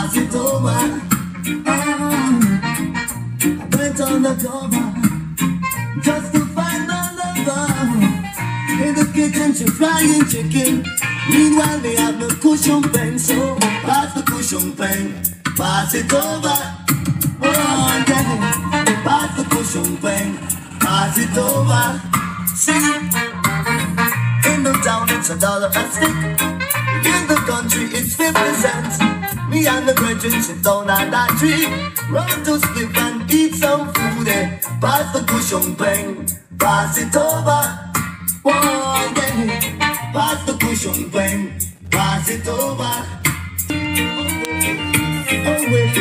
pass it over. I went on the cover just to find a lover. In the kitchen, she frying chicken. Meanwhile, they have no cushion pen, so pass the cushion pen, pass it over. Oh, yeah, pass the cushion pen, pass it over. See, in the town it's $1 a stick. In the country it's 50 cents. Me and the brethren sit down on that tree, run to sleep and eat some food. Pass the cushion pen, pass it over. Oh, yeah, pass the cushion pen, pass it over. Oh, wait,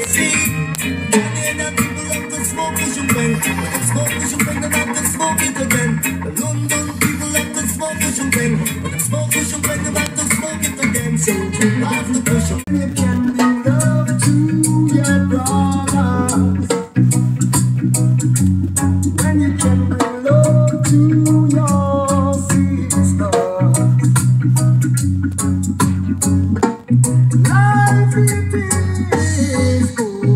see, the people love to smoke cushion pen. When they smoke cushion pen, they love to smoke it again. The London people love to smoke cushion pen. When they smoke cushion pen, they love to smoke it again. So pass the cushion. You can be love to your brothers when you can bring love to your sister. Life it is good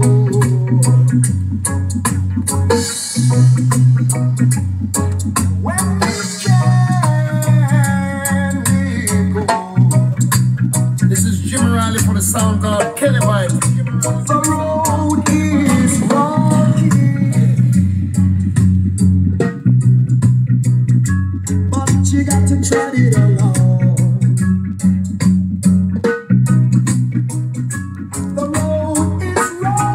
when we can be good. This is Jim Riley for the sound of Kennyvybz. The road is rocky, but you got to tread it along. The road is rocky,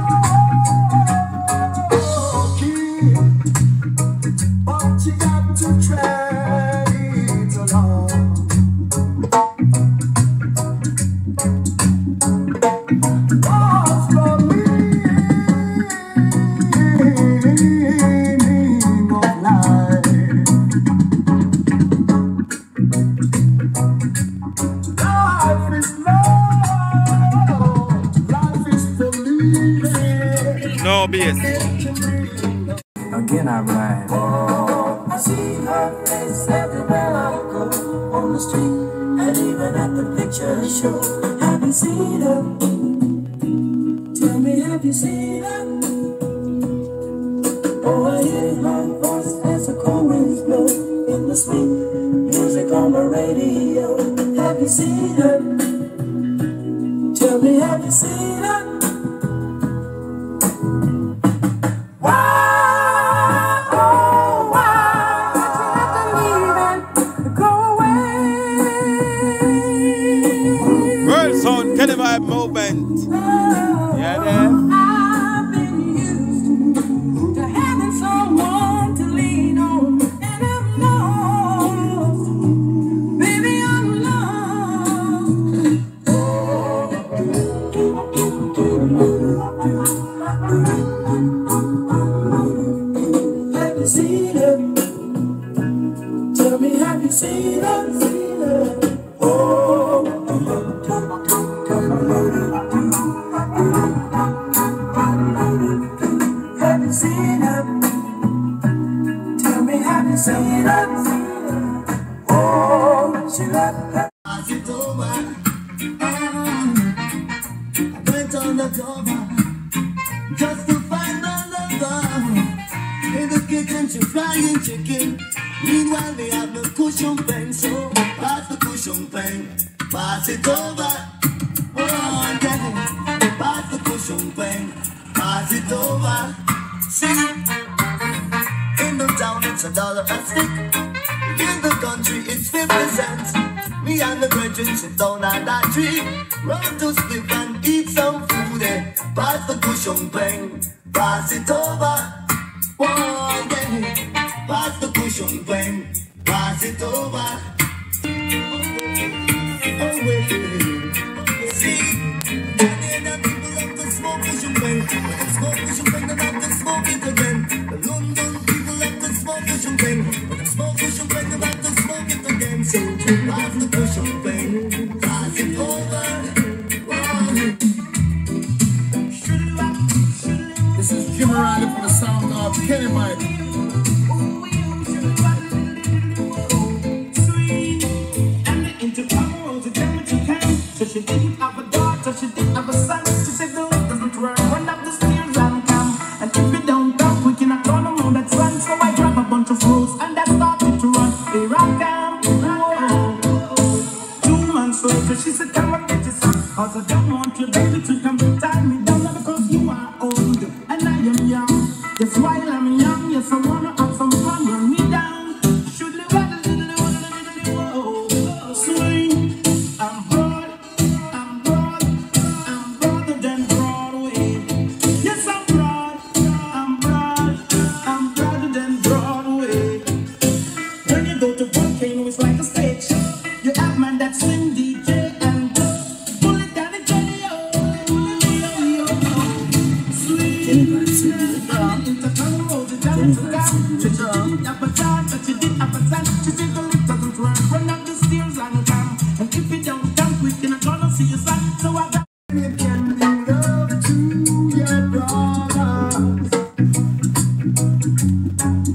but you got to tread it along. What's the meaning of life? Life is love, life is for living. No BS. Again I ride. Oh, I see her face everywhere I go, on the street and even at the picture show. Have you seen her? Tell me, have you seen her? Oh, I hear her voice as the chorus blows in the sweet music on the radio. Have you seen her? Tell me, have you seen her? Why, oh, why did you have to leave and go away? World Sound Kennyvybz movement. Yeah, there. I've been used to having someone to lean on, and I'm lost, baby, I'm lost. Have you seen her? Tell me, have you seen her? Oh, have you seen her? Tell me, have you seen her? Oh, she left her. Pass it over. I went on the cover just to find a lover. In the kitchen, she frying chicken. Meanwhile, they have no cushion pen, so pass the cushion pen, pass it over. Oh, yeah, pass the cushion pen, pass it over. See, in the town it's $1 a stick. In the country it's 50 cents. Me and the brethren sit down on that tree, run to sleep and eat some food. Pass the cushion pen, pass it over. Oh, yeah, pass the cushion pen, pass it over. Oh, wait, see, the people love to smoke cushion pen. When they smoke cushion pen, they love to smoke it again. The London people love to smoke cushion pen. When they smoke cushion pen, they love to smoke it again. So pass the cushion pen, pass it over. Oh. This is Jim Riley for the sound of Kennyvybz. Into power, to tell what you can. So she didn't have a daughter, she did have a son. She said the lift doesn't work, run up the stairs and come. And if you don't come quick, you're not gonna know that's run. So I grab a bunch of rules and I started to run. Here I come. Whoa. 2 months later, she said, come and get your son. Cause I don't want your baby to come tie me down because you are old and I am young. Yes, while I'm young, yes, I wanna have some fun. Run me down. Should live swing. I'm broad, I'm broad, I'm broader than Broadway. Yes, I'm broad, I'm broad, I'm broader than Broadway. When you go to Volcano, it's like a stage. You have man that swing DJ and pull it down and Jenny, swing. Into town road, you down to come. She did have a chance, but she did have a son. She said the lift doesn't work, run up the stairs and come. And if you don't come quick, you're not gonna see your son. So I got you can bring love to your brothers.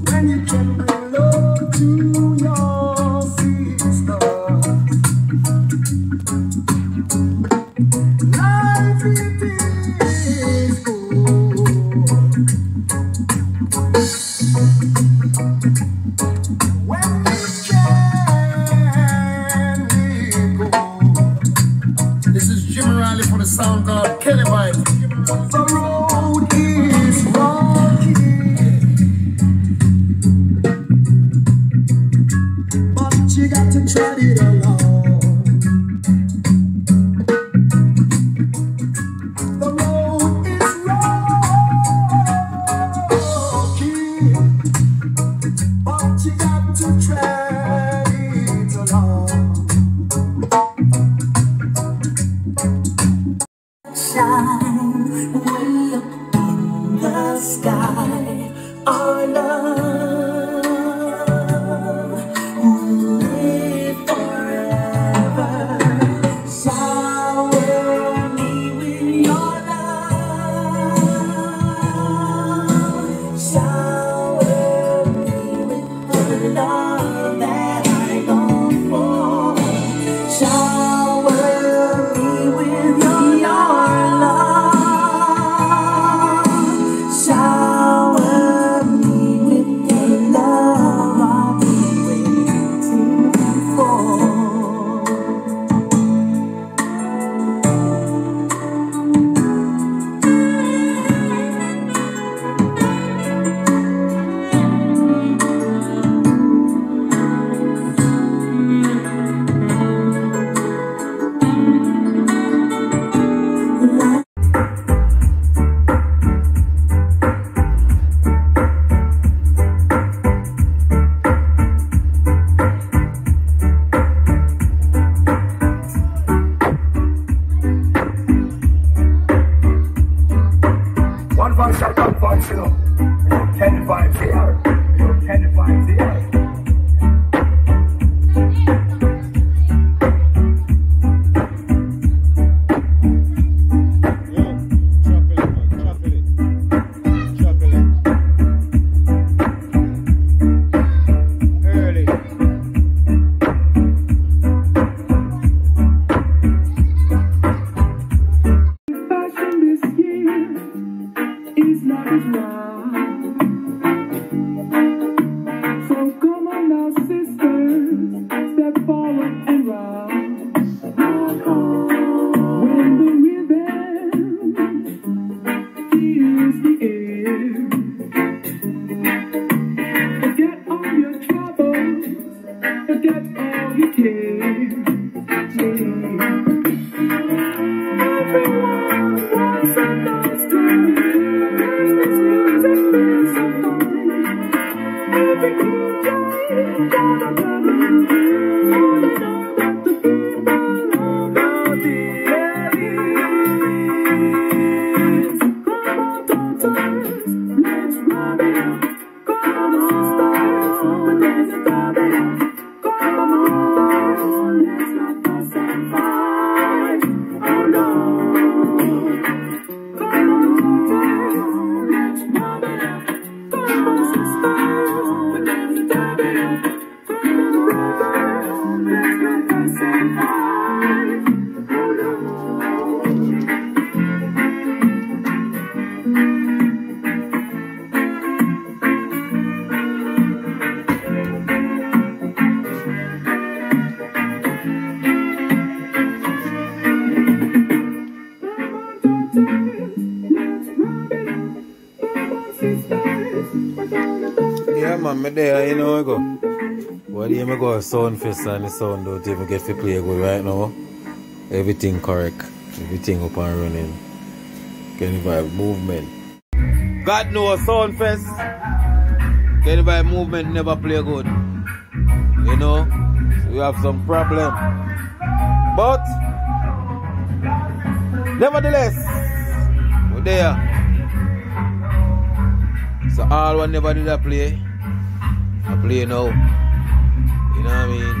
When you can bring love to your sisters. Life it is good. When we can be good. This is Jimmy Riley for the sound called Kennyvybz. The road is rocky, but you got to tread it along. The road is rocky, but you got to tread it along. Shine way up in the sky. Our love will live forever. Shower me with your love. Shower me with the love that I long for. Shower me with your love. Shower me with the love I've been waiting for. One voice, one voice, you know. Kennyvybz here. Kennyvybz here. man, me there, you know, I go. What do you go sound fest and the sound don't even get to play good right now? Everything correct. Everything up and running. Kennyvybz movement. God knows sound fest. Kennyvybz movement never play good. You know? We have some problem. But nevertheless, we're there. So all one never did I play. I play now. You know what I mean?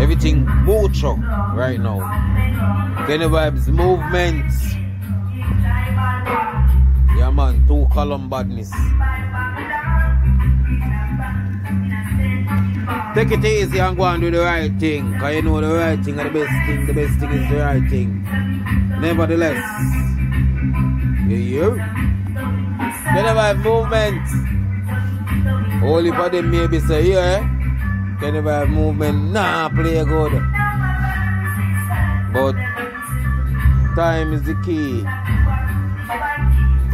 Everything mucho right now. Kennyvybz movement. Yeah man, 2 column badness. Take it easy and go and do the right thing. Cause you know the right thing is the best thing. The best thing is the right thing. Nevertheless. Yeah. Kennyvybz movement. Only for them maybe say, yeah. Kennyvybz movement, nah, play good. But time is the key.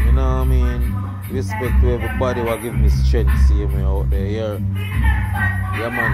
You know what I mean? Respect to everybody who give me strength, see me out there, yeah. Yeah, man.